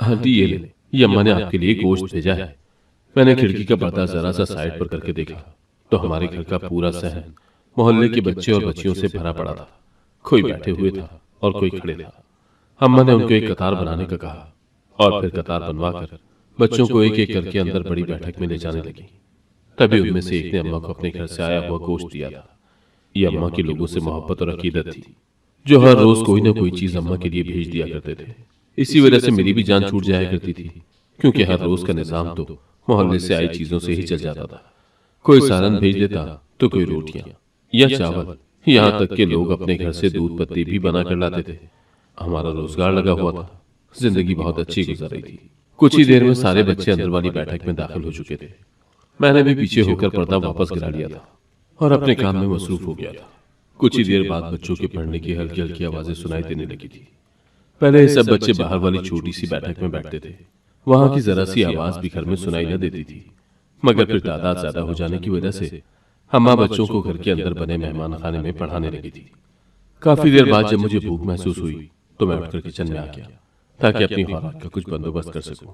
Aunty ये ले, ये अम्मा ने आपके लिए गोश्त भेजा है। मैंने खिड़की का पर्दा जरा सा साइड पर करके देखा तो हमारे घर का पूरा सहन मोहल्ले के बच्चे और बच्चियों से भरा पड़ा था। कोई बैठे हुए था और कोई खड़े था। अम्मा ने उनको एक कतार बनाने का कहा और फिर कतार बनवाकर बच्चों को एक एक करके अंदर बड़ी बैठक में ले जाने लगी। तभी उनमें से एक ने अम्मा को अपने घर से आया हुआ गोश्त दिया था। ये अम्मा के लोगों से मोहब्बत और अकीदत थी, जो हर रोज कोई ना कोई चीज अम्मा के लिए भेज दिया करते थे। इसी वजह से मेरी भी जान छूट जाया करती थी, क्योंकि हर रोज का निजाम तो मोहल्ले से आई चीजों से ही चल जाता था। कोई सालन भेज देता तो कोई रोटियां या चावल, यहाँ तक के लोग अपने घर से दूध पत्ती भी बना कर लाते थे। हमारा रोजगार लगा हुआ था, जिंदगी बहुत अच्छी गुजर रही थी। कुछ ही देर में सारे बच्चे अंदर वाली बैठक में दाखिल हो चुके थे। मैंने भी पीछे होकर पर्दा वापस गिरा लिया था और अपने काम में मसरूफ हो गया था। कुछ ही देर बाद बच्चों के पढ़ने की हल्की हल्की आवाजें सुनाई देने लगी थी। पहले ये सब बच्चे बाहर वाली छोटी सी बैठक में बैठते थे। वहां की जरा सी आवाज भी घर में सुनाई न देती थी, मगर फिर तादाद ज्यादा हो जाने की वजह से अम्मा बच्चों को घर के अंदर बने मेहमान खाने में पढ़ाने लगी थी। काफी देर बाद जब मुझे भूख महसूस हुई तो मैं उठकर किचन में आ गया ताकि अपनी खुराक का कुछ बंदोबस्त कर सकूं,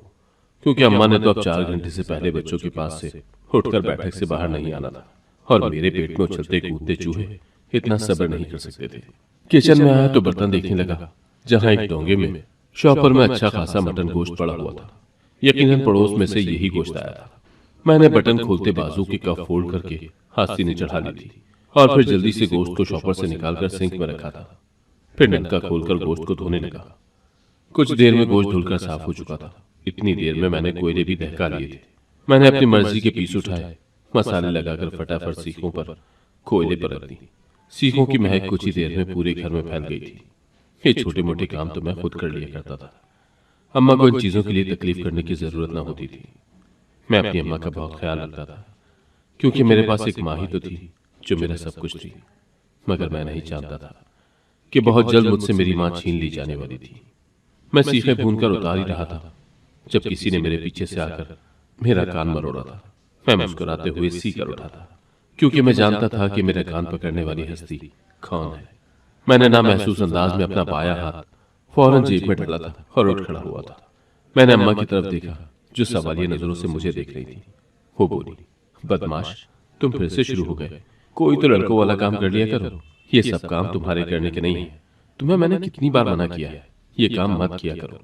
क्योंकि अम्मा ने तो अब 4 घंटे से पहले बच्चों के पास से उठकर बैठक से बाहर नहीं आना था और मेरे पेट में उछलते कूदते चूहे इतना सब्र नहीं कर सकते थे। किचन में आया तो बर्तन देखने लगा, जहां एक डोंगे में शॉपर में अच्छा खासा मटन गोश्त पड़ा हुआ था। यकीनन पड़ोस में से यही गोश्त आया था। मैंने बटन खोलते बाजू की कफ फोल्ड करके आस्तीन चढ़ा ली थी और फिर जल्दी से गोश्त को शॉपर से निकालकर सिंक में रखा था। फिर नलका खोलकर गोश्त को धोने लगा। कुछ देर में गोश्त धुलकर साफ हो चुका था। इतनी देर में मैंने कोयले भी दहका लिए थे। मैंने अपनी मर्जी के पीस उठाए, मसाले लगाकर फटाफट सीखों पर कोयले पर रख दी। सीखों की महक कुछ ही देर में पूरे घर में फैल गई थी। ये छोटे मोटे काम तो मैं खुद कर लिया करता था। अम्मा को इन चीजों के लिए तकलीफ करने की जरूरत न होती थी। मैं अपनी अम्मा का बहुत ख्याल रखता था, क्योंकि मेरे पास एक माँ ही तो थी जो मेरा सब कुछ थी। मगर मैं नहीं जानता था कि बहुत जल्द मुझसे मेरी माँ छीन ली जाने वाली थी। मैं सीखें भूनकर उतार ही रहा था जब किसी ने मेरे पीछे से आकर मेरा कान मरोड़ा था। मैं मुस्कुराते हुए सीकर उठा था, क्योंकि मैं जानता था कि मेरा कान पकड़ने वाली हस्ती कौन है। मैंने ना महसूस अंदाज में अपना बाया हाथ फौरन जेब में डाला था और उठ खड़ा हुआ था। मैंने अम्मा की तरफ देखा, जो सवालिया नजरों से मुझे देख रही थी। वो बोली, बदमाश, तुम फिर से शुरू हो गए। कोई तो लड़कों वाला काम कर लिया करो। ये सब काम तुम्हारे करने के नहीं है। तुम्हें मैंने कितनी बार मना किया है, ये काम मत किया करो।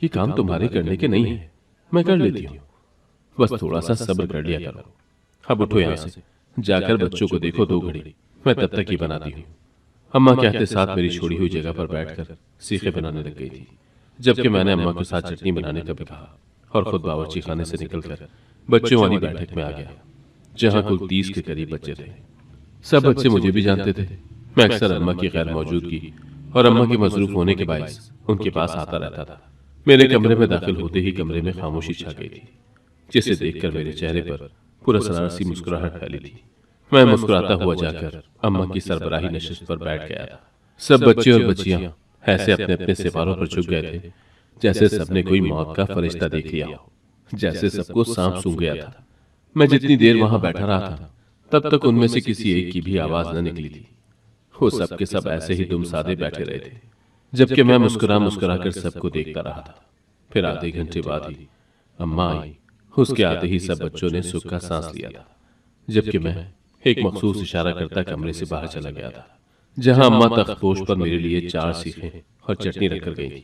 ये काम तुम्हारे करने के नहीं है। मैं कर लेती हूँ, बस थोड़ा सा सब्र कर लिया करो। अब उठो यहाँ से, जाकर बच्चों को देखो 2 घड़ी, मैं तब तक ही बनाती हूँ। अम्मा कहते साथ मेरी छोड़ी हुई जगह पर बैठकर सीखे बनाने लग गई थी, जबकि मैंने अम्मा के साथ चटनी बनाने का भी कहा और खुद बावर्ची खाने से निकलकर बच्चों वाली बैठक में आ गया, जहां कुल 30 के करीब बच्चे थे। सब बच्चे मुझे भी जानते थे। मैं अक्सर अम्मा की गैर मौजूदगी और अम्मा के मसरूफ होने के बायस उनके पास आता रहता था। मेरे कमरे में दाखिल होते ही कमरे में खामोशी छा गई थी, जिसे देखकर मेरे चेहरे पर पुरस्कार सी मुस्कुराहट फैली थी। मैं मुस्कुराता हुआ जाकर अम्मा की सरबराही नशिस्त पर बैठ गया था। सब बच्चे और बच्चियां ऐसे अपने अपने सिपारों पर झुक गए थे, जैसे सबने कोई मौत का फरिश्ता देख लिया हो, जैसे सबको सांप सूंघ गया था। मैं जितनी देर वहां बैठा रहा था, तब तक उनमें से किसी एक की भी आवाज न निकली थी। वो सब के सब ऐसे ही दुम सादे बैठे रहे थे, जबकि मैं मुस्कुरा मुस्कुरा कर सबको देखता रहा था। फिर आधे घंटे बाद ही अम्मा आई। उसके आते ही सब बच्चों ने सुख का सांस लिया था, जबकि मैं एक मखसूस इशारा करता कमरे से बाहर चला गया था, जहां अम्मा तख्तपोश पर मेरे लिए 4 सीखें और चटनी रखकर गई थी।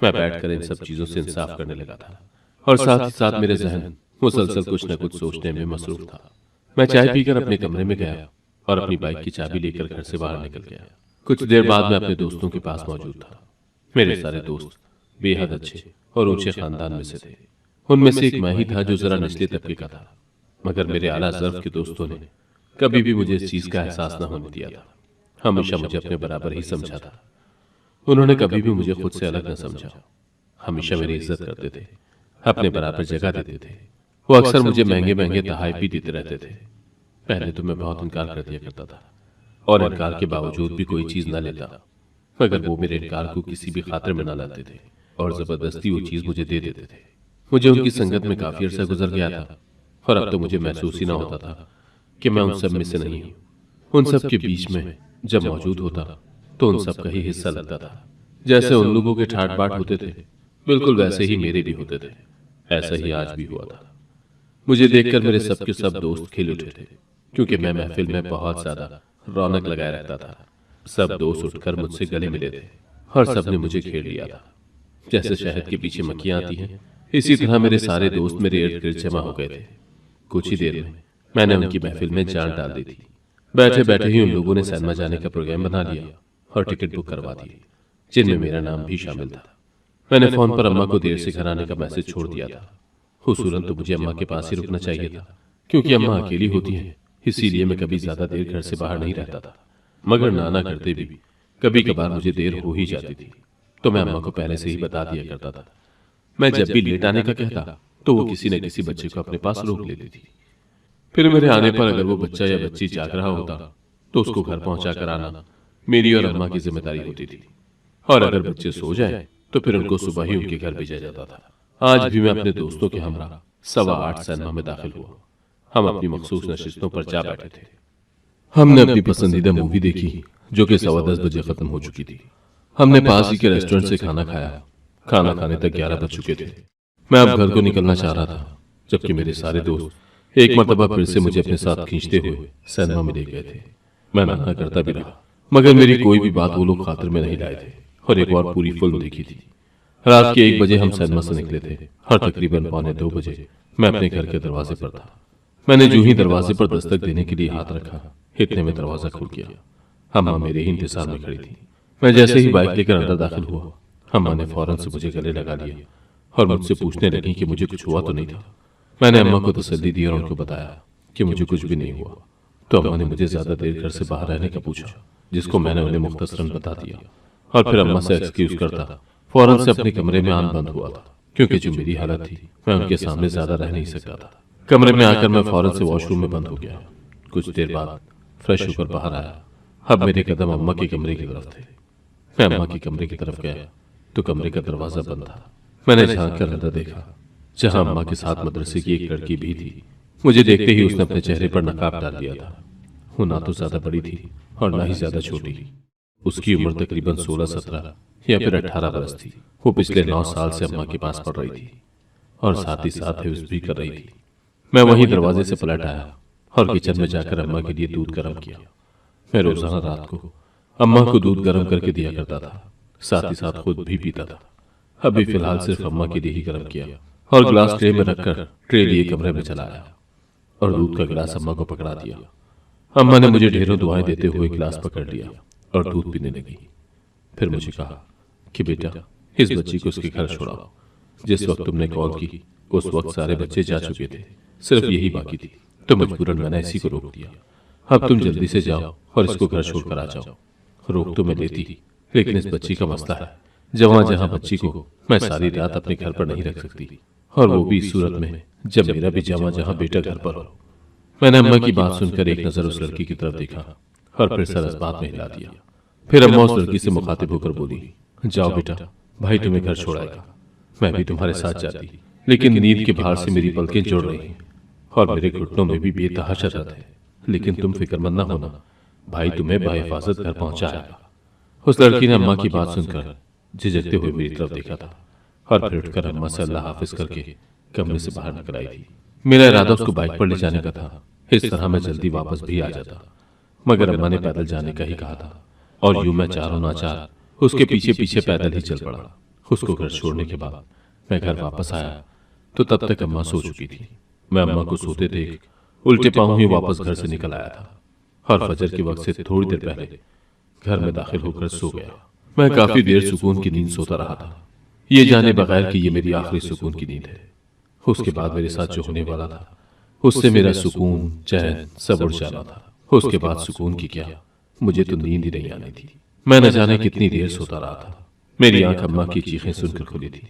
मैं बैठकर इन सब चीजों से इंसाफ करने लगा था और साथ ही साथ मेरे जहन मुसलसल कुछ न कुछ सोचने में मसरूफ था। मैं चाय पीकर अपने कमरे में गया और अपनी बाइक की चाबी लेकर घर से बाहर निकल गया। कुछ देर बाद मैं अपने दोस्तों के पास मौजूद था। मेरे सारे दोस्त बेहद अच्छे और ऊंचे खानदान में से थे। उनमें से एक मैं ही था जो जरा निचले तबके का था, मगर मेरे आला ज़र्फ के दोस्तों ने कभी भी मुझे इस चीज का एहसास न होने दिया था। हमेशा मुझे अपने बराबर ही समझा था। उन्होंने कभी भी मुझे खुद से अलग न समझा। हमेशा मेरी इज्जत करते थे, अपने बराबर जगह देते थे। वो अक्सर मुझे महंगे महंगे तोहफे भी देते रहते थे। पहले तो मैं बहुत इनकार कर दिया करता था और इनकार के बावजूद भी कोई चीज न लेता, मगर वो मेरे इनकार को किसी भी खातिर में न लाते थे और जबरदस्ती वो चीज मुझे दे देते थे। मुझे उनकी संगत में काफी अरसा गुजर गया था और अब तो मुझे महसूस ही ना होता था कि मैं उन सब में से नहीं हूं। उन सब के बीच में जब मौजूद होता तो उन सब का ही हिस्सा लगता था। जैसे उन लोगों के ठाट बाट होते थे, बिल्कुल वैसे ही मेरे भी होते थे। ऐसा ही आज भी हुआ था। मुझे देखकर मेरे सबके सब दोस्त खिल उठे थे, क्योंकि मैं महफिल में बहुत ज्यादा रौनक लगाए रखता था। सब दोस्त उठकर मुझसे गले मिले थे और सबने मुझे घेर लिया था। जैसे शहद के पीछे मक्खियां आती हैं, इसी तरह मेरे सारे दोस्त मेरे इर्द गिर्द जमा हो गए थे। कुछ ही देर में मैंने उनकी महफिल में जान डाल दी थी। बैठे बैठे ही उन लोगों ने सिनेमा जाने का प्रोग्राम बना लिया और टिकट बुक करवा दी, जिनमें मेरा नाम भी शामिल था। मैंने फोन पर अम्मा को देर से घर आने का मैसेज छोड़ दिया था। हुसूरन तो मुझे अम्मा के पास ही रुकना चाहिए था, क्योंकि अम्मा अकेली होती हैं, इसीलिए मैं कभी ज्यादा देर घर से बाहर नहीं रहता था। मगर नाना करते भी कभी कभार मुझे देर हो ही जाती थी, तो मैं अम्मा को पहले से ही बता दिया करता था। मैं जब भी लेट आने का कहता तो वो किसी न किसी बच्चे को अपने पास रोक लेती थी। फिर मेरे आने पर अगर वो बच्चा या बच्ची जाग रहा होता तो उसको घर पहुंचा कर आना मेरी और अम्मा की जिम्मेदारी होती थी। और अगर बच्चे सो जाए तो फिर उनको सुबह ही उनके घर भेजा जाता था। आज भी मैं अपने दोस्तों के हमरा 8:15 सिनेमा में दाखिल हुआ। हम अपनी मखसूस नशिस्तों पर जा बैठे थे। हमने अपनी पसंदीदा मूवी देखी, जो कि 10:15 बजे खत्म हो चुकी थी। हमने पास ही के रेस्टोरेंट से खाना खाया। खाना खाने तक 11 बज चुके थे। मैं अब घर को निकलना चाह रहा था, जबकि मेरे सारे दोस्त एक मर्तबा फिर से मुझे अपने साथ खींचते हुए सिनेमा में ले गए थे। मैं मना करता भी रहा, मगर मेरी कोई भी बात वो लोग खातिर में नहीं लाए थे और एक और पूरी फिल्म देखी थी। रात के 1 बजे हम सिनेमा से निकले थे और तकरीबन 1:45 बजे मैं अपने घर के दरवाजे पर था। मैंने जो ही दरवाजे पर दस्तक देने के लिए हाथ रखा, इतने में दरवाजा खुल गया। अम्मा मेरे ही इंतजार में खड़ी थी। मैं जैसे ही बाइक लेकर अंदर दाखिल हुआ, अम्मा ने फौरन से मुझे गले लगा लिया और मुझसे पूछने लगी कि मुझे कुछ हुआ तो नहीं था। मैंने अम्मा को तसल्ली दी और उनको बताया कि मुझे कुछ भी नहीं हुआ। तो अम्मा ने मुझे ज्यादा देर घर से बाहर रहने का पूछा, जिसको मैंने उन्हें मुख्तसरन बता दिया और फिर अम्मा से एक्सक्यूज करता फौरन से अपने कमरे में आन बंद हुआ था, क्योंकि जो मेरी हालत थी मैं उनके सामने ज्यादा रह नहीं सकता था। कमरे में आकर मैं फौरन से वॉशरूम में बंद हो गया। कुछ देर बाद फ्रेश होकर बाहर आया। अब मेरे कदम अम्मा के कमरे की तरफ थे। मैं अम्मा के कमरे की तरफ गया तो कमरे का दरवाजा बंद था। मैंने झांक कर अंदर देखा, जहां अम्मा के साथ मदरसे की एक लड़की भी थी। मुझे देखते ही उसने अपने चेहरे पर नकाब डाल दिया था। वो ना तो ज्यादा बड़ी थी और ना ही ज्यादा छोटी। उसकी उम्र तकरीबन 16-17 या फिर 18 बरस थी। वो पिछले 9 साल से अम्मा के पास पढ़ रही थी और साथ ही साथ हिफ्ज़ भी कर रही थी। मैं वहीं दरवाजे से पलट आया और किचन में जाकर अम्मा के लिए दूध गर्म किया। मैं रोजाना रात को अम्मा को दूध गर्म करके दिया करता था, साथ ही साथ खुद भी पीता था। अभी फिलहाल सिर्फ अम्मा के लिए ही गर्म किया और ग्लास ट्रे में रखकर ट्रे लिए कमरे में चला आया और दूध का गिलास अम्मा को पकड़ा दिया। अम्मा ने मुझे ढेरों दुआएं देते हुए गिलास पकड़ लिया और दूध पीने लगी। फिर मुझे कहा कि बेटा, इस बच्ची को उसके घर छोड़ाओ। जिस वक्त तुमने कॉल की उस वक्त सारे बच्चे जा चुके थे, सिर्फ यही बाकी थी, तो मजबूरन मैंने इसी को रोक दिया। अब तुम जल्दी से जाओ और इसको घर छोड़कर आ जाओ। रोक तो मैं लेती, लेकिन इस बच्ची का मसला है। जवां जहां बच्ची को मैं सारी रात अपने घर पर नहीं रख सकती, और वो भी इस सूरत में जब मेरा भी जवां जहां बेटा घर पर हो। मैंने अम्मा की बात सुनकर एक नजर उस लड़की की तरफ देखा और फिर सर इस बात में हिला दिया। फिर अम्मा उस लड़की से मुखातिब होकर बोली, जाओ बेटा, भाई तुम्हें घर छोड़ाएगा। मैं भी तुम्हारे साथ जाती, लेकिन नींद के भार से मेरी पलकें जुड़ रही हैं और मेरे घुटनों में भी बेतहाशा दर्द है। लेकिन तुम फिक्रमंद न होना, भाई तुम्हें बाहिफाजत घर पहुंचाएगा। उस लड़की ने अम्मा की बात सुनकर झिझकते हुए मेरी तरफ देखा था और फिर उठकर अम्मा से अल्लाह हाफिज करके कमरे से बाहर निकल आई थी। मेरा इरादा उसको बाइक पर ले जाने का था, इस तरह मैं जल्दी वापस भी आ जाता, मगर अम्मा ने पैदल जाने का ही कहा था और यूं मैं चारों नाचार उसके पीछे पीछे पैदल ही चल पड़ा। उसको घर छोड़ने के बाद मैं घर वापस आया तो तब तक अम्मा सो चुकी थी। मैं अम्मा को सोते देख उल्टे पांव ही वापस घर से निकल आया था और फजर के वक्त से थोड़ी देर पहले घर में दाखिल होकर सो गया। मैं काफी देर सुकून की नींद सोता रहा था, ये जाने बगैर कि ये मेरी आखिरी सुकून की नींद है। उसके बाद मेरे साथ जो होने वाला था उससे मेरा सुकून चैन सब उड़ जाना था। उसके बाद सुकून की क्या, मुझे तो नींद ही नहीं आनी थी। मैं न जाने कितनी देर सोता रहा था। मेरी आंख अम्मा की चीखें सुनकर खुली थी।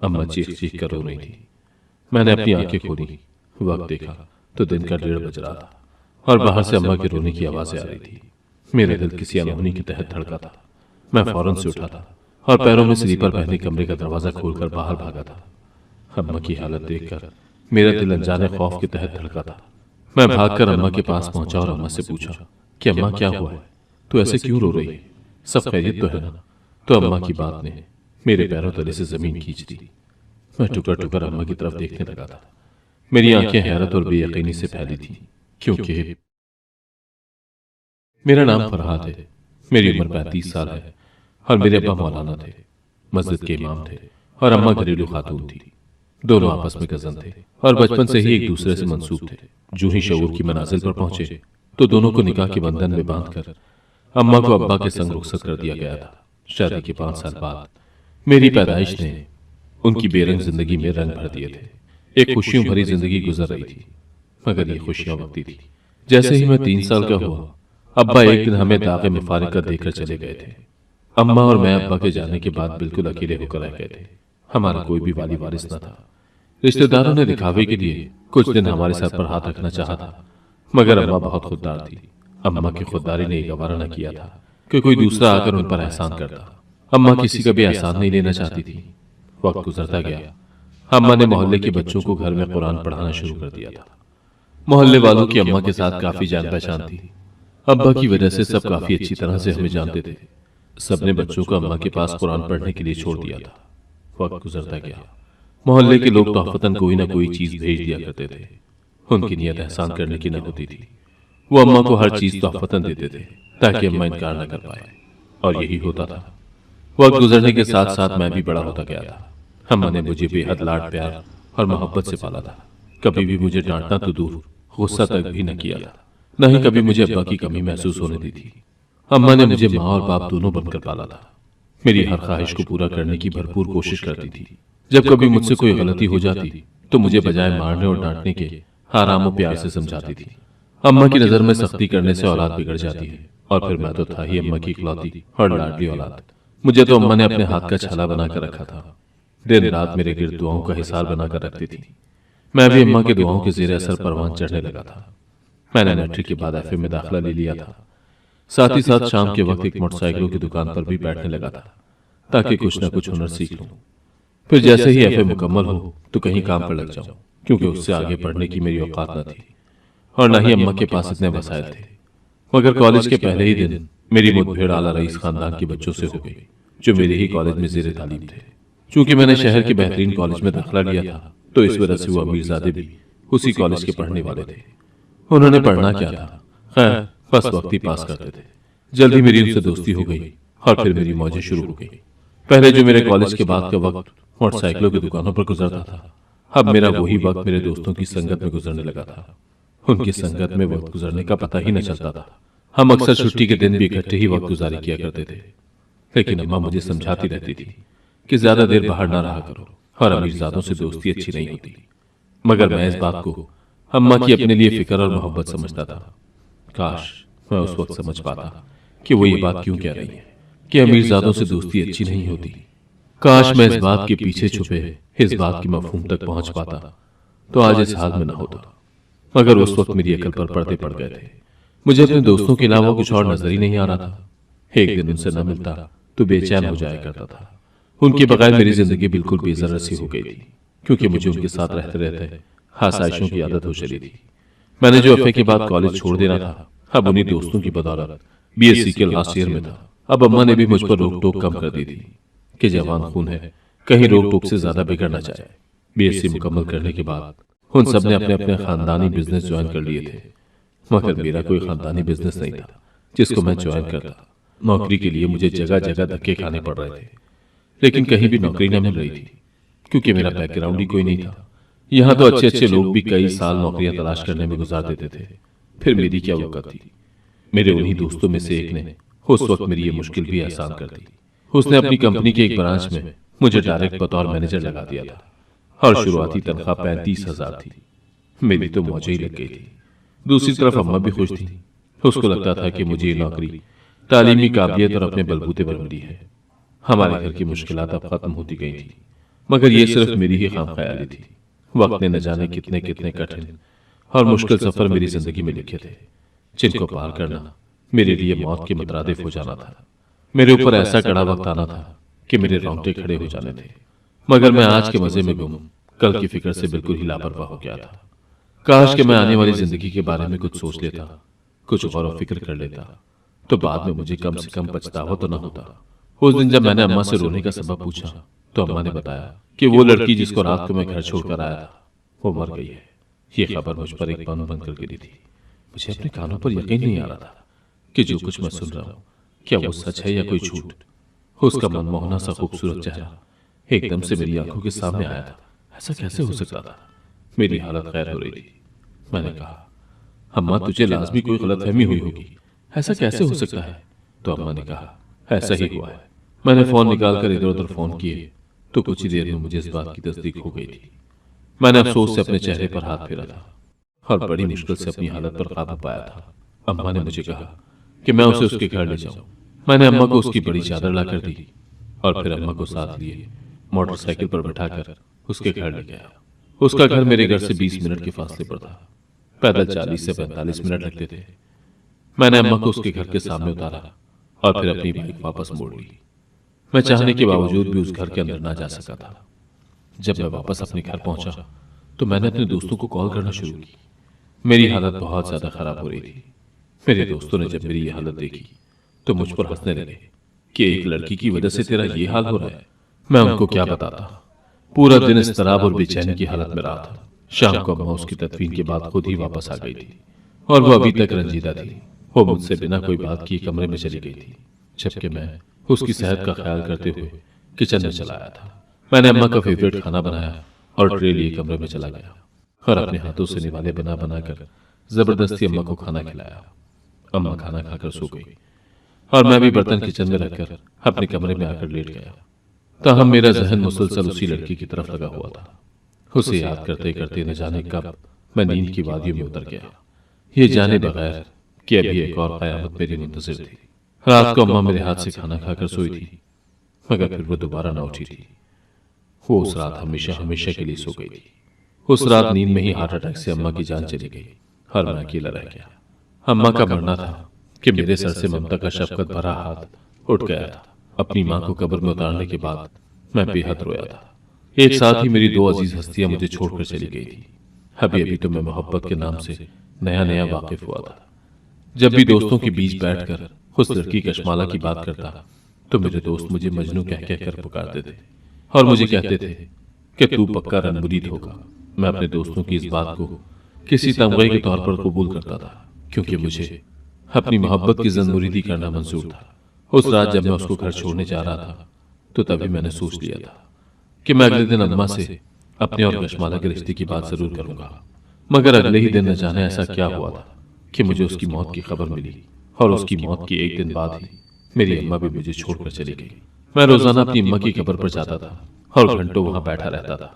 अम्मा चीख चीख कर रो रही थी। मैंने अपनी आंखें खोली, वक्त देखा तो दिन का 1:30 बज रहा था और बाहर से अम्मा के रोने की आवाजें आ रही थी। मेरा दिल किसी अनहोनी के तहत धड़का था। मैं फौरन से उठा था और पैरों में स्लीपर पहने कमरे का दरवाजा खोलकर बाहर भागा था। अम्मा की हालत देखकर मेरा दिल अनजाने खौफ के तहत धड़का था। मैं भागकर अम्मा के पास पहुंचा और अम्मा से पूछा कि अम्मा क्या हुआ है, तू ऐसे क्यों रो रही है, सब खैरियत तो है ना? तो अम्मा की बात ने मेरे पैरों तले से जमीन खींच दी। मैं टुकर टुकर अम्मा की तरफ देखने लगा था। मेरी आंखें हैरत और बेयकीनी से फैली थी, क्योंकि मेरा नाम फरहाद है, मेरी उम्र 35 साल है और मेरे अब्बा मौलाना थे, मस्जिद के इमाम थे और अम्मा घरेलू खातून थी। दोनों आपस में कजन थे और बचपन से ही एक दूसरे से मंसूब थे। जो ही शऊर की मनाजिल पर पहुंचे तो दोनों को निकाह के बंधन में बांधकर अम्मा को अब्बा के संग रुखसत कर दिया गया था। शादी के 5 साल बाद मेरी पैदाइश ने उनकी बेरंग जिंदगी में रंग भर दिए थे। एक खुशियों भरी जिंदगी गुजर रही थी, मगर ये खुशियां वक्ती थी। जैसे ही मैं 3 साल का हुआ, अब्बा एक दिन हमें दागे मुफारिकत देकर चले गए थे। अम्मा और मैं अब्बा के जाने के बाद बिल्कुल अकेले होकर रह गए थे। हमारा कोई भी वाली वारिस न था। रिश्तेदारों ने दिखावे के लिए कुछ दिन हमारे सर पर हाथ रखना चाहा था, मगर अम्मा बहुत खुददार थी। अम्मा की खुददारी ने गवारा न किया था कि कोई दूसरा आकर उन पर एहसान करता। अम्मा किसी का भी एहसान नहीं लेना चाहती थी। वक्त गुजरता गया। अम्मा ने मोहल्ले के बच्चों को घर में कुरान पढ़ाना शुरू कर दिया था। मोहल्ले वालों की अम्मा के साथ काफी जान पहचान थी। अब्बा की वजह से सब काफी अच्छी तरह से हमें जानते थे। सबने बच्चों को अम्मा के पास कुरान पढ़ने के लिए छोड़ दिया था। वक्त गुजरता गया। मोहल्ले के लोग तोहफतन कोई ना कोई चीज भेज दिया करते थे। उनकी नियत एहसान करने की न होती थी। वो अम्मा को हर चीज तोहफतन देते थे ताकि अम्मा इनकार न कर पाए, और यही होता था। वक्त गुजरने के साथ साथ मैं भी बड़ा होता गया था। अम्मा ने मुझे बेहद लाड प्यार और मोहब्बत से पाला था। कभी भी मुझे डांटना तो दूर, गुस्सा तक भी न किया था। न ही कभी मुझे अब्बा की कमी महसूस होने दी थी। अम्मा ने मुझे माँ और बाप दोनों बनकर पाला था। मेरी हर ख्वाहिश को पूरा करने की भरपूर कोशिश करती थी। जब कभी मुझसे कोई गलती हो जाती तो मुझे बजाय मारने और डांटने के आराम और प्यार से समझाती थी। अम्मा की नजर में सख्ती करने से औलाद बिगड़ जाती है, और फिर मैं तो था ही अम्मा की इकलौती और लाडली औलाद। मुझे तो अम्मा ने अपने हाथ का छाला बनाकर रखा था। दिन रात मेरे गिर्द दुआओं का हिसार बनाकर रखती थी। मैं भी अम्मा के दुआओं के जेर असर परवान चढ़ने लगा था। मैंने मैट्रिक के बाद एफए में दाखिला ले लिया था। साथ ही साथ शाम के वक्त एक मोटरसाइकिलों की दुकान पर भी बैठने लगा था, ताकि कुछ न कुछ हुनर सीख लूं। फिर जैसे ही एफए मुकम्मल हो तो कहीं काम पर लग जाऊं, क्योंकि उससे आगे पढ़ने की मेरी औकात न थी और न ही अम्मा के पास इतने वसाइल थे। मगर कॉलेज के पहले ही दिन मेरी मुठभेड़ आला रईस खानदान के बच्चों से हो गई, जो मेरे ही कॉलेज में जेर तालीम थे। चूंकि मैंने शहर के बेहतरीन कॉलेज में दाखिला लिया था, तो इस वजह से वो अमीरजादे भी उसी कॉलेज के पढ़ने वाले थे। उन्होंने पढ़ना क्या था, खैर बस वक्त ही पास करते थे। जल्दी मेरी उनसे दोस्ती हो गई और फिर मेरी मौजें शुरू हो गई। पहले जो मेरे कॉलेज के बाद का वक्त मोटरसाइकिलों की दुकानों पर गुजरता था, अब मेरा वही वक्त मेरे दोस्तों की संगत में गुजरने लगा था। उनकी संगत में वक्त गुजरने का पता ही न चलता था। हम अक्सर छुट्टी के दिन भी इकट्ठे ही वक्त गुजारी किया करते थे। लेकिन अम्मा मुझे समझाती रहती थी कि ज्यादा देर बाहर ना रहा करो और अमीरजादों से दोस्ती अच्छी नहीं होती। मगर मैं इस बात को अम्मा की अपने लिए फिक्र और मोहब्बत समझता था। काश मैं उस वक्त समझ पाता कि वो ये बात क्यों कह रही है कि अमीरजादों से दोस्ती अच्छी नहीं होती। काश मैं इस बात के पीछे छुपे इस बात की मफहूम तक पहुंच पाता तो आज इस हाल में न होता। मगर उस वक्त मेरी अकल पर पर्दे पड़ गए थे। मुझे अपने दोस्तों के अलावा कुछ और नजर ही नहीं आ रहा था। एक दिन उनसे न मिलता तो बेचैन हो जाया करता था। उनके बगैर मेरी जिंदगी बिल्कुल बेजर सी हो गई थी, क्योंकि मुझे उनके साथ रहते रहते आसाइशों की आदत हो चली थी। मैंने जो एफए के बाद कॉलेज छोड़ देना था, अब उन्हीं दोस्तों की बदौलत बीएससी के लास्ट ईयर में था। अब अम्मा ने भी मुझ पर रोक टोक कम कर दी थी कि जवान खून है, कहीं रोक टोक से ज्यादा बिगड़ ना जाए। बीएससी मुकम्मल करने के बाद उन सब ने अपने अपने खानदानी बिजनेस ज्वाइन कर लिए थे, मगर मेरा कोई खानदानी बिजनेस नहीं था जिसको मैं ज्वाइन करता। नौकरी के लिए मुझे जगह जगह धक्के खाने पड़ रहे थे, लेकिन कहीं भी नौकरी न मिल रही थी, क्योंकि मेरा बैकग्राउंड ही कोई नहीं था। यहाँ तो अच्छे अच्छे लोग भी कई साल नौकरियां तलाश करने में गुजार देते थे, फिर मेरी क्या औकात थी। मेरे उन्हीं दोस्तों में से एक ने उस वक्त मेरी ये मुश्किल भी आसान कर दी। उसने अपनी कंपनी के एक ब्रांच में मुझे डायरेक्ट बतौर मैनेजर लगा दिया था और शुरुआती तनख्वाह 35,000 थी। मेरी तो मौजें ही लग गई थी। दूसरी तरफ अम्मा भी खुश थी। उसको लगता था कि मुझे ये नौकरी तालीमी काबिलियत और अपने बलबूते पर मिली है। हमारे घर की मुश्किलात अब खत्म होती गई थी, मगर ये सिर्फ मेरी ही खामख्याली थी। वक्त ने न जाने कितने कितने कठिन और मुश्किल सफर मेरी जिंदगी में लिखे थे, जिनको पार करना मेरे लिए मौत के मुतरादिफ हो जाना था। मेरे ऊपर ऐसा कड़ा वक्त आना था कि मेरे रोंगटे खड़े हो जाने थे, मगर मैं आज के मजे में गुम, कल की फिक्र से बिल्कुल ही लापरवाह हो गया था। काश कि मैं आने वाली जिंदगी के बारे में कुछ सोच लेता, कुछ गौर व फिक्र कर लेता, तो बाद में मुझे कम से कम पछतावा तो न होता उस दिन जब मैंने अम्मा से रोने का सबब पूछा तो अम्मा ने बताया कि वो लड़की जिसको रात को मैं घर छोड़कर आया था वो मर गई है। ये खबर मुझ पर एक पन बन कर गिरी थी। मुझे अपने कानों पर यकीन नहीं आ रहा था कि जो कुछ मैं सुन रहा हूँ क्या वो सच है या कोई झूठ। उसका मनमोहना सा खूबसूरत चेहरा एकदम से मेरी आंखों के सामने आया था। ऐसा कैसे हो सकता था? मेरी हालत खैर हो रही थी। मैंने कहा, अम्मा तुझे लाजमी कोई गलतफहमी हुई होगी, ऐसा कैसे हो सकता है? तो अम्मा ने कहा, ऐसा ही हुआ है। मैंने फोन निकालकर इधर उधर फोन किए तो कुछ ही देर में मुझे इस बात की तस्दीक हो गई थी। मैंने अफसोस से अपने चेहरे पर हाथ फेरा था और बड़ी मुश्किल से अपनी हालत पर काबू पाया था। अम्मा ने मुझे कहा कि मैं उसे उसके घर ले जाऊं। मैंने अम्मा को उसकी बड़ी चादर लाकर दी और फिर अम्मा को साथ लिए मोटरसाइकिल पर बैठाकर उसके घर ले गया। उसका घर मेरे घर से 20 मिनट के फासले पर था। पैदल 40 से 45 मिनट लगते थे। मैंने अम्मा को उसके घर के सामने उतारा और फिर अपनी बाइक वापस मोड़ ली। मैं चाहने के बावजूद भी उस घर के अंदर ना जा सका था। जब मैं वापस अपने घर पहुंचा तो मैंने अपने दोस्तों को कॉल करना शुरू की। मेरी हालत बहुत ज्यादा खराब हो रही थी। मेरे दोस्तों ने जब मेरी ये हालत देखी तो मुझ पर हंसने लगे कि एक लड़की की वजह से तेरा ये हाल हो रहा है। मैं उनको क्या बताता। पूरा दिन इस्तराब और बेचैनी की हालत में रहा था। शाम को अम्मा उसकी तदफीन के बाद खुद ही वापस आ गई थी और वो अभी तक रंजीदा थी। वो मुझसे बिना कोई बात किए कमरे में चली गई थी, जबकि मैं उसकी सेहत का ख्याल करते हुए किचन में चला आया था। मैंने अम्मा का फेवरेट खाना बनाया और ट्रे लिए कमरे में चला गया और अपने हाथों से निवाले बना बनाकर जबरदस्ती अम्मा को खाना खिलाया। अम्मा खाना खाकर सो गई और मैं भी बर्तन किचन में रखकर अपने कमरे में आकर लेट गया। ताहम मेरा जहन मुसलसल उसी लड़की की तरफ लगा हुआ था। उसे याद करते करते न जाने कब मैं नींद की वादियों में उतर गया, ये जाने बगैर कि अभी एक और कयामत मेरी मुंतजिर थी। रात को अम्मा मेरे हाथ से खाना खाकर सोई थी, मगर फिर वो दोबारा ना उठी थी। वो उस रात हमेशा हमेशा के लिए सो गई थी। उस रात नींद में ही हार्ट अटैक से अम्मा की जान चली गई और मैं अकेला रह गया। अम्मा का मरना था कि मेरे सर से ममता का शफकत भरा हाथ उठ गया था। अपनी मां को कब्र में उतारने के बाद मैं बेहद रोया था। एक साथ ही मेरी दो अजीज हस्तियां मुझे छोड़कर चली गई थी। अभी अभी तो मैं मोहब्बत के नाम से नया नया वाकिफ हुआ था। जब भी दोस्तों के बीच बैठकर उस लड़की कशमाला की बात करता तो मेरे दोस्त मुझे मजनू कह कहकर पुकारते थे और मुझे कहते थे कि तू पक्का रनमुरीद होगा। मैं अपने दोस्तों की इस बात को किसी तमगे के तौर पर कबूल करता था, क्योंकि मुझे अपनी मोहब्बत की जन्मुरीदी करना मंजूर था। उस रात जब मैं उसको घर छोड़ने जा रहा था तो तभी मैंने सोच लिया था कि मैं अगले दिन अम्मा से अपने और कशमाला के रिश्ते की बात जरूर करूंगा। मगर अगले ही दिन न जाने ऐसा क्या हुआ था कि मुझे उसकी मौत की खबर मिली और उसकी मौत के एक दिन बाद ही मेरी अम्मा भी मुझे छोड़कर चली गई। मैं रोजाना अपनी अम्मा की कब्र पर जाता था और घंटों वहां बैठा रहता था।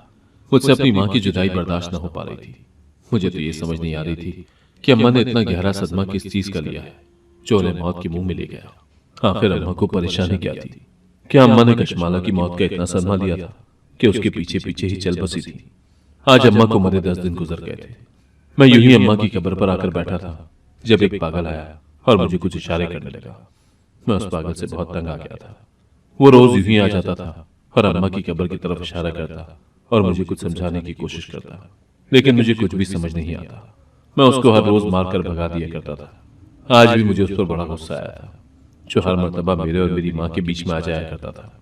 मुझसे अपनी मां की जुदाई बर्दाश्त न हो पा रही थी। मुझे तो ये समझ नहीं आ रही थी कि अम्मा ने इतना गहरा सदमा किस चीज का लिया है जो उन्हें मौत के मुंह में ले गया। आखिर अम्मा को परेशानी क्या थी? क्या अम्मा ने कशमाला की मौत का इतना सदमा लिया था कि उसके पीछे पीछे ही चल बसी थी? आज अम्मा को मरे 10 दिन गुजर गए थे। मैं यूं ही अम्मा की कब्र पर आकर बैठा था जब एक पागल आया और मुझे कुछ इशारे करने लगा। मैं उस पागल से बहुत तंग आ गया था। वो रोज यूं ही आ जाता था और अम्मा की कब्र की तरफ इशारा करता और मुझे कुछ समझाने की कोशिश करता, लेकिन मुझे कुछ भी समझ नहीं आता। मैं उसको हर रोज मारकर भगा दिया करता था। आज भी मुझे उस पर बड़ा गुस्सा आया था, जो हर मर्तबा मेरे और मेरी मां के बीच में आ जाया करता था।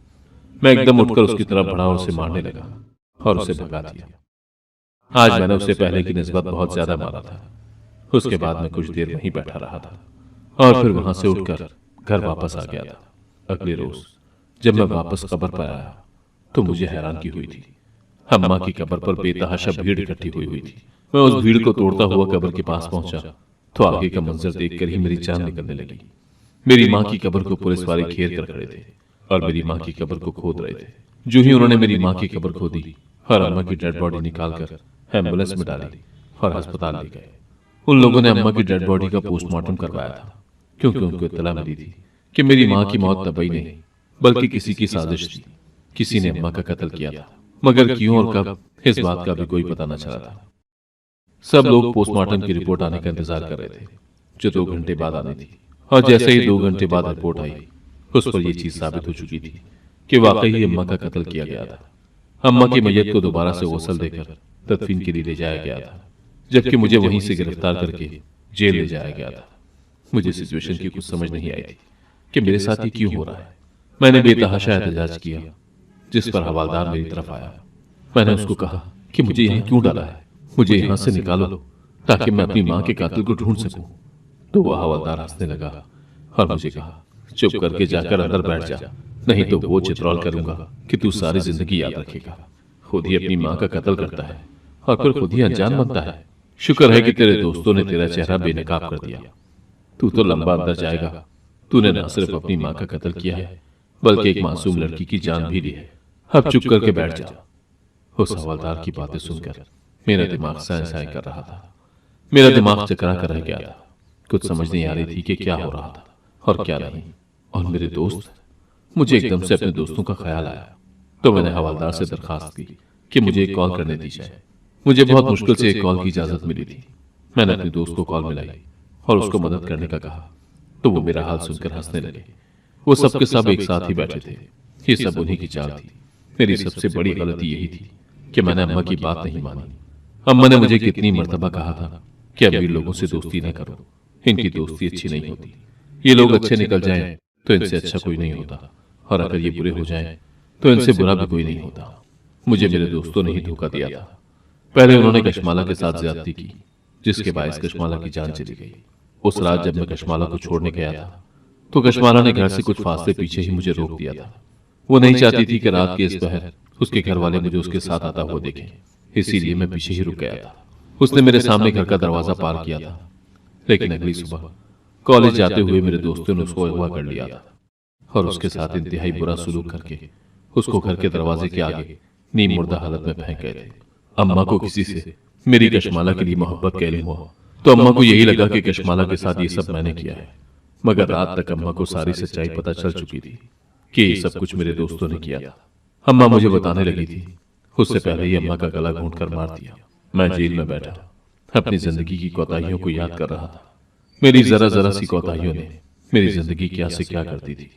मैं एकदम उठकर उसकी तरफ बढ़ा और उसे मारने लगा और उसे भगा दिया। आज मैंने उसे पहले की निस्बत बहुत ज्यादा मारा था। उसके बाद मैं कुछ देर वहीं बैठा रहा था और फिर वहां से उठकर घर वापस आ गया था। अगले रोज जब मैं वापस कब्र पर आया तो मुझे हैरानगी हुई थी। अम्मा की कब्र पर बेतहाशा भीड़ इकट्ठी हुई थी। मैं उस भीड़ को तोड़ता हुआ कब्र के पास पहुंचा तो आगे का मंजर देखकर ही मेरी जान निकलने लगी। मेरी मां की कब्र को पुलिस वाले घेर कर खड़े थे और मेरी मां की कब्र को खोद रहे थे। जो ही उन्होंने मेरी मां की कब्र खोदी और अम्मा की डेड बॉडी निकालकर एम्बुलेंस में डाली और अस्पताल ले गए। उन लोगों ने अम्मा की डेड बॉडी का पोस्टमार्टम करवाया था, क्योंकि उनको इत्तला मिली थी कि मेरी मां की मौत तबई नहीं बल्कि किसी की साजिश थी। किसी ने अम्मा का कत्ल किया था, मगर क्यों और कब इस बात का भी कोई पता न चला था। सब लोग पोस्टमार्टम की रिपोर्ट आने का इंतजार कर रहे थे, जो 2 घंटे बाद आनी थी। और जैसे ही 2 घंटे बाद रिपोर्ट आई, उस पर यह चीज साबित हो चुकी थी कि वाकई ही अम्मा का कत्ल किया गया था। अम्मा की मैयत को दोबारा से गौसल देकर तदफीन के लिए ले जाया गया था, जबकि मुझे वहीं से गिरफ्तार करके जेल ले जाया गया था। मुझे सिचुएशन की कुछ समझ नहीं आई थी कि मेरे साथ ये क्यों हो रहा है। मैंने बेतहाशा एहतजाज किया, जिस पर हवालदार मेरी तरफ आया। मैंने उसको कहा कि मुझे यहाँ क्यों डाला है, मुझे यहाँ से निकालो ताकि मैं अपनी माँ के कातिल को ढूंढ सकूं। तो वह हवालदार हंसने लगा और मुझे कहा, चुप करके जाकर अंदर बैठ जा, नहीं तो वो चित्रौल करूंगा कि तू सारी जिंदगी याद रखेगा। खुद ही अपनी माँ का कत्ल करता है और फिर खुद ही अनजान बनता है। शुक्र है कि तेरे दोस्तों ने तेरा चेहरा बेनकाब कर दिया। तू तो लंबा अंदर जाएगा। तूने न सिर्फ अपनी माँ का कत्ल किया है, बल्कि एक मासूम लड़की की जान भी ली है। अब चुप करके बैठ जा। उस हवलदार की बातें सुनकर मेरा दिमाग सैं सैं कर रहा था। मेरा दिमाग चकरा कर रह गया था। कुछ समझ नहीं आ रही थी कि क्या हो रहा था और क्या नहीं। और मेरे दोस्त, मुझे एकदम से अपने दोस्तों का ख्याल आया। तो मैंने हवलदार से दरखास्त की कि मुझे एक कॉल करने दी जाए। मुझे बहुत मुश्किल से एक कॉल की इजाजत मिली थी। मैंने अपने दोस्त को कॉल मिलाई और उसको मदद करने का कहा, तो वो मेरा हाल सुनकर हंसने लगे। वो सब के सब एक साथ ही बैठे थे। ये सब उन्हीं की चाल थी। मेरी सबसे बड़ी गलती यही थी कि मैंने अम्मा की बात नहीं मानी। अम्मा ने मुझे कितनी मर्तबा कहा था कि अमीर लोगों से दोस्ती न करो, इनकी दोस्ती अच्छी नहीं होती। ये लोग अच्छे निकल जाएं तो इनसे अच्छा कोई नहीं होता, और अगर ये बुरे हो जाएं तो इनसे बुरा भी कोई नहीं होता। मुझे मेरे दोस्तों ने ही धोखा दिया था। पहले उन्होंने कशमाला के साथ ज्यादती की, जिसके बायस कशमाला की जान चली गई। उस रात जब मैं कशमाला को छोड़ने गया था, तो कशमाला ने घर से कुछ फासले पीछे ही मुझे रोक दिया था। वो नहीं चाहती थी कि रात के इस पहर उसके घर वाले मुझे उसके साथ आता हुआ देखें, इसीलिए मैं पीछे ही रुक गया था। उसने मेरे सामने घर का दरवाजा पार किया था, लेकिन अगली सुबह कॉलेज जाते हुए मेरे दोस्तों ने उसको अगवा कर लिया था और उसके साथ इंतहाई बुरा सलूक करके उसको घर के दरवाजे के आगे नीम मुर्दा हालत में फेंक गए थे। अम्मा को किसी से मेरी कशमाला के लिए मोहब्बत का इल्म हुआ, तो अम्मा को यही लगा कि कशमाला के साथ ये सब मैंने किया है। मगर रात तक अम्मा को सारी सच्चाई पता चल चुकी थी कि ये सब कुछ मेरे दोस्तों ने किया था। अम्मा मुझे बताने लगी थी, उससे पहले ही अम्मा का गला घोंट कर मार दिया। मैं जेल में बैठा अपनी जिंदगी की कोताहियों को याद कर रहा था। मेरी जरा जरा सी कोताहियों ने मेरी जिंदगी क्या से क्या कर दी थी।